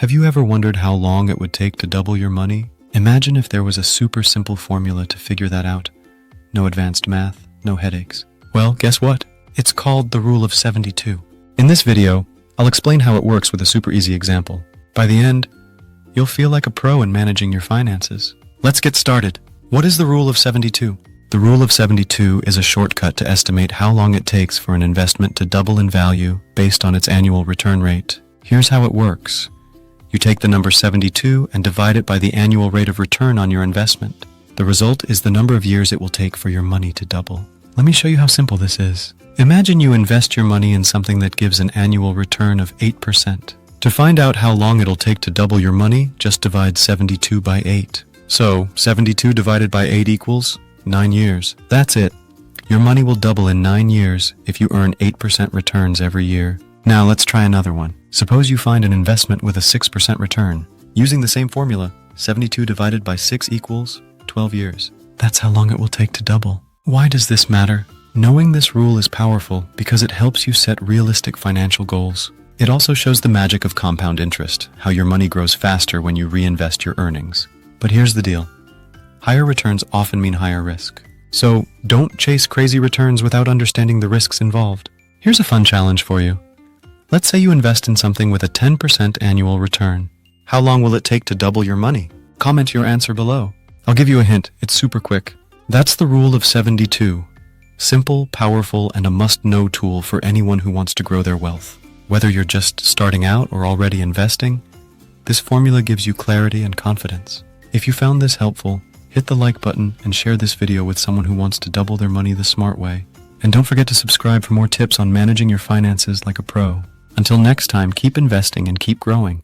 Have you ever wondered how long it would take to double your money? Imagine if there was a super simple formula to figure that out. No advanced math, no headaches. Well, guess what? It's called the Rule of 72. In this video, I'll explain how it works with a super easy example. By the end, you'll feel like a pro in managing your finances. Let's get started. What is the Rule of 72? The Rule of 72 is a shortcut to estimate how long it takes for an investment to double in value based on its annual return rate. Here's how it works. You take the number 72 and divide it by the annual rate of return on your investment. The result is the number of years it will take for your money to double. Let me show you how simple this is. Imagine you invest your money in something that gives an annual return of 8%. To find out how long it'll take to double your money, just divide 72 by 8. So, 72 divided by 8 equals 9 years. That's it. Your money will double in 9 years if you earn 8% returns every year. Now let's try another one. Suppose you find an investment with a 6% return. Using the same formula, 72 divided by 6 equals 12 years. That's how long it will take to double. Why does this matter? Knowing this rule is powerful because it helps you set realistic financial goals. It also shows the magic of compound interest, how your money grows faster when you reinvest your earnings. But here's the deal. Higher returns often mean higher risk. So don't chase crazy returns without understanding the risks involved. Here's a fun challenge for you. Let's say you invest in something with a 10% annual return. How long will it take to double your money? Comment your answer below. I'll give you a hint. It's super quick. That's the Rule of 72. Simple, powerful, and a must-know tool for anyone who wants to grow their wealth. Whether you're just starting out or already investing, this formula gives you clarity and confidence. If you found this helpful, hit the like button and share this video with someone who wants to double their money the smart way. And don't forget to subscribe for more tips on managing your finances like a pro. Until next time, keep investing and keep growing.